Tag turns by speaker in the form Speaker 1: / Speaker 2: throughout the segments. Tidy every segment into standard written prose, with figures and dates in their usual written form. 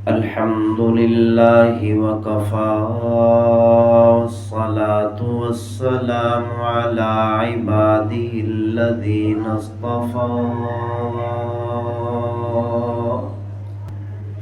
Speaker 1: الحمد لله وكفى والصلاة والسلام على عباده الذين اصطفى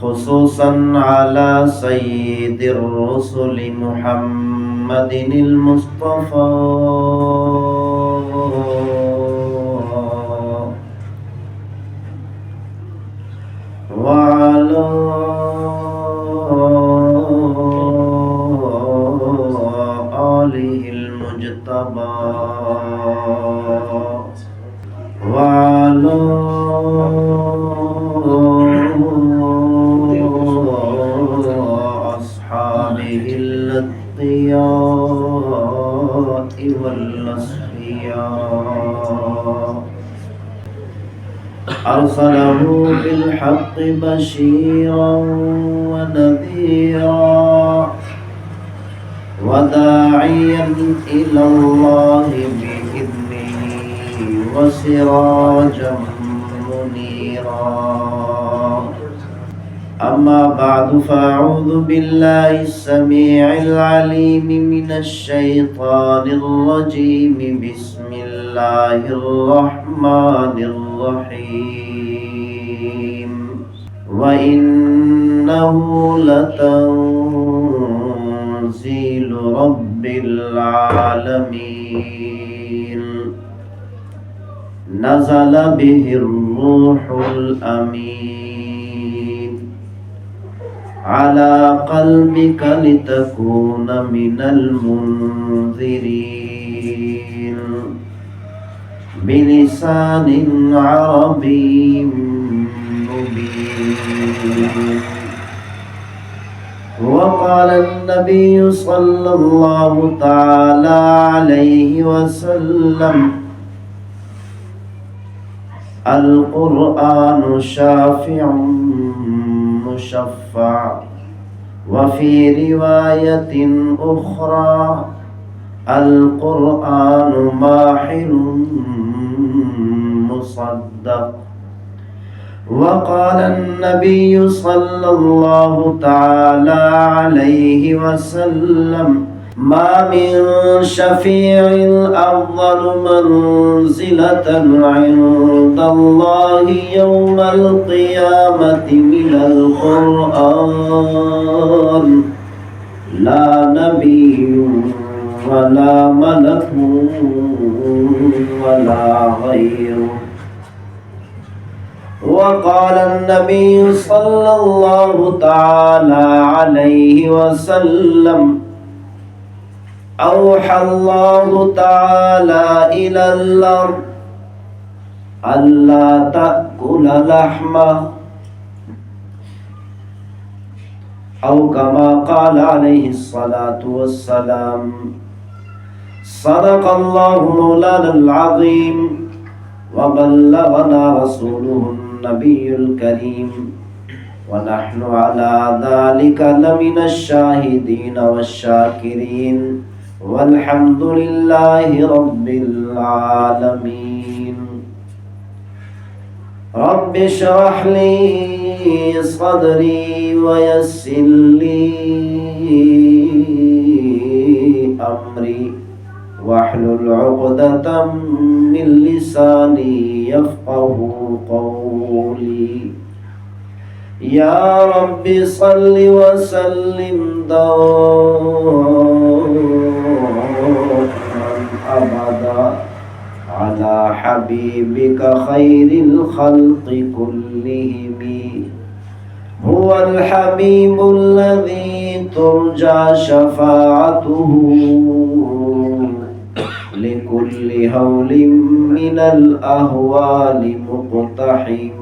Speaker 1: خصوصا على سيد الرسل محمد المصطفى وعلى آله المجتبى وعلى أصحابه الأتقياء والأصفياء أرسله بالحق بشيرا ونذيرا وداعيا إلى الله بإذنه وسراجا منيرا أما بعد فأعوذ بالله السميع العليم من الشيطان الرجيم بسم الله الرحمن الرحيم وإنه لتنزيل رب العالمين نزل به الروح الأمين على قلبك لتكون من المنذرين بلسان عربي مبين وقال النبي صلى الله تعالى عليه وسلم القرآن شافع مشفع وفي رواية أخرى القرآن ماحل مصدق وقال النبي صلى الله تعالى عليه وسلم ما من شفيع أفضل منزلة عند الله يوم القيامة من القرآن لا نبي ولا ملك ولا غيره وقال النبي صلى الله تعالى عليه وسلم أوحى الله تعالى إلى الأرض ألا تأكل لحمه أو كما قال عليه الصلاة والسلام صدق الله مولانا العظيم وبلغنا رسوله النبي الكريم ونحن على ذلك لمن الشاهدين والشاكرين والحمد لله رب العالمين رب اشرح لي صدري ويسر لي أمري واحلل عقدة من لساني يفقه قولي يا رب صل وسلم دوما أبدا على حبيبك خير الخلق كلهم هو الحبيب الذي ترجى شفاعته لكل هول من الأهوال مقتحم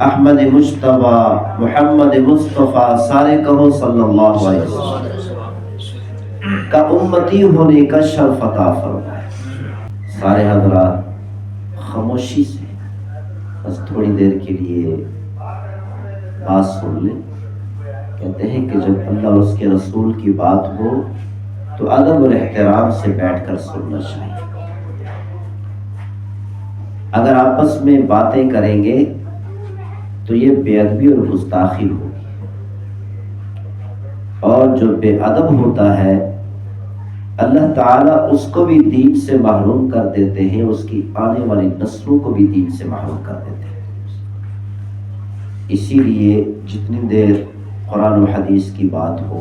Speaker 1: احمد مجتبی محمد مصطفیٰ، سارے کہو صلی اللہ علیہ وسلم کا امتی ہونے کا شرف عطا فرمائے۔ سارے حضرات خاموشی سے بس تھوڑی دیر کے لیے بات سن لیں۔ کہتے ہیں کہ جب اللہ اور اس کے رسول کی بات ہو تو ادب اور احترام سے بیٹھ کر سننا چاہیے۔ اگر آپس میں باتیں کریں گے تو یہ بے ادبی اور گستاخی ہوگی، اور جو بے ادب ہوتا ہے اللہ تعالیٰ اس کو بھی دین سے محروم کر دیتے ہیں، اس کی آنے والی نسلوں کو بھی دین سے محروم کر دیتے ہیں۔ اسی لیے جتنی دیر قرآن و حدیث کی بات ہو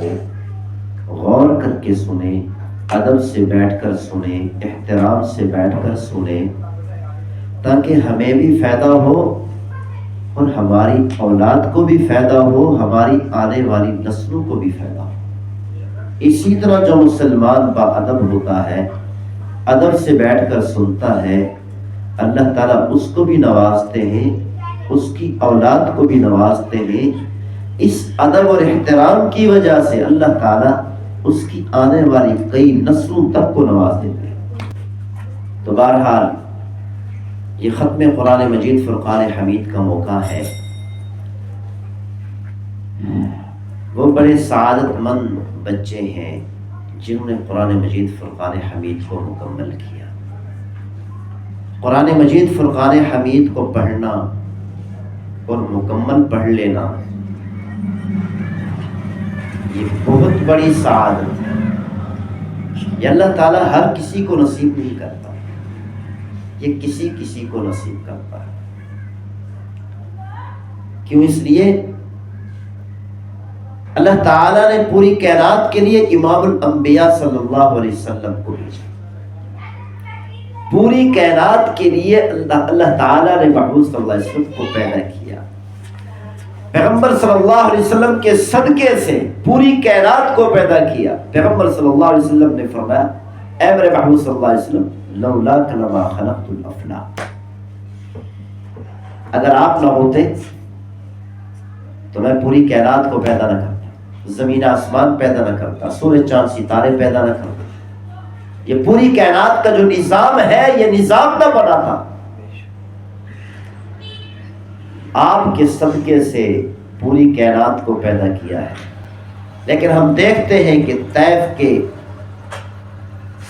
Speaker 1: غور کر کے سنیں، ادب سے بیٹھ کر سنیں، احترام سے بیٹھ کر سنیں، تاکہ ہمیں بھی فائدہ ہو اور ہماری اولاد کو بھی فائدہ ہو، ہماری آنے والی نسلوں کو بھی فائدہ ہو۔ اسی طرح جو مسلمان با ادب ہوتا ہے، ادب سے بیٹھ کر سنتا ہے، اللہ تعالیٰ اس کو بھی نوازتے ہیں، اس کی اولاد کو بھی نوازتے ہیں۔ اس ادب اور احترام کی وجہ سے اللہ تعالیٰ اس کی آنے والی کئی نسلوں تک کو نواز دیتے ہیں۔ تو بہرحال یہ ختم قرآن مجید فرقان حمید کا موقع ہے۔ وہ بڑے سعادت مند بچے ہیں جنہوں نے قرآن مجید فرقان حمید کو مکمل کیا۔ قرآن مجید فرقان حمید کو پڑھنا اور مکمل پڑھ لینا یہ بہت بڑی سعادت ہے۔ یہ اللہ تعالیٰ ہر کسی کو نصیب نہیں کرتا، یہ کسی کسی کو نصیب کرتا ہے۔ کیوں؟ اس لیے اللہ تعالیٰ نے پوری کائنات کے لیے امام الانبیاء صلی اللہ علیہ وسلم کو بھیجا۔ پوری کائنات کے لیے اللہ تعالیٰ نے محبوب صلی اللہ علیہ وسلم کو پیدا کیا۔ پیغمبر صلی اللہ علیہ وسلم کے صدقے سے پوری کائنات کو پیدا کیا۔ پیغمبر صلی اللہ علیہ وسلم نے فرمایا، اے میرے محبوب صلی اللہ علیہ وسلم، لولاک لما خلقت الافلاک، اگر آپ نہ ہوتے تو میں پوری کائنات کو پیدا نہ کرتا، زمین آسمان پیدا نہ کرتا، سورج چاند ستارے پیدا نہ کرتا، یہ پوری کائنات کا جو نظام ہے یہ نظام نہ بنا تھا۔ آپ کے صدقے سے پوری کائنات کو پیدا کیا ہے۔ لیکن ہم دیکھتے ہیں کہ طیف کے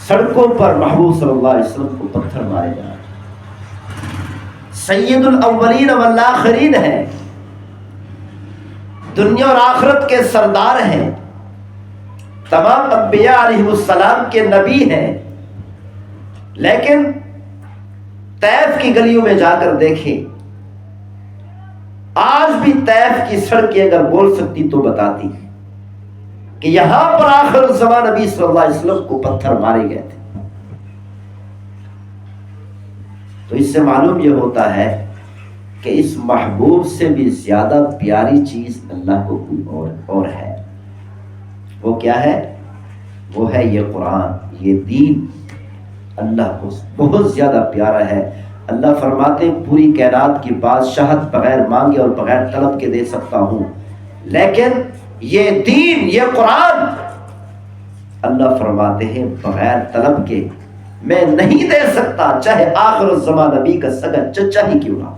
Speaker 1: سڑکوں پر محبوب صلی اللہ علیہ وسلم کو پتھر مارے جا رہے ہیں۔ سید الاولین والآخرین ہیں، دنیا اور آخرت کے سردار ہیں، تمام انبیاء علیہ السلام کے نبی ہیں، لیکن طیف کی گلیوں میں جا کر دیکھیں، آج بھی طیف کی سڑکیں اگر بول سکتی تو بتاتی کہ یہاں پر آخر الزمان نبی صلی اللہ علیہ وسلم کو پتھر مارے گئے تھے۔ تو اس سے معلوم یہ ہوتا ہے کہ اس محبوب سے بھی زیادہ پیاری چیز اللہ کو کوئی اور ہے۔ وہ کیا ہے؟ وہ ہے یہ قرآن، یہ دین اللہ کو بہت زیادہ پیارا ہے۔ اللہ فرماتے ہیں پوری کائنات کی بادشاہت بغیر مانگے اور بغیر طلب کے دے سکتا ہوں، لیکن یہ دین، یہ قرآن اللہ فرماتے ہیں بغیر طلب کے میں نہیں دے سکتا، چاہے آخر الزمان نبی کا سگا چچا ہی کیوں نہ۔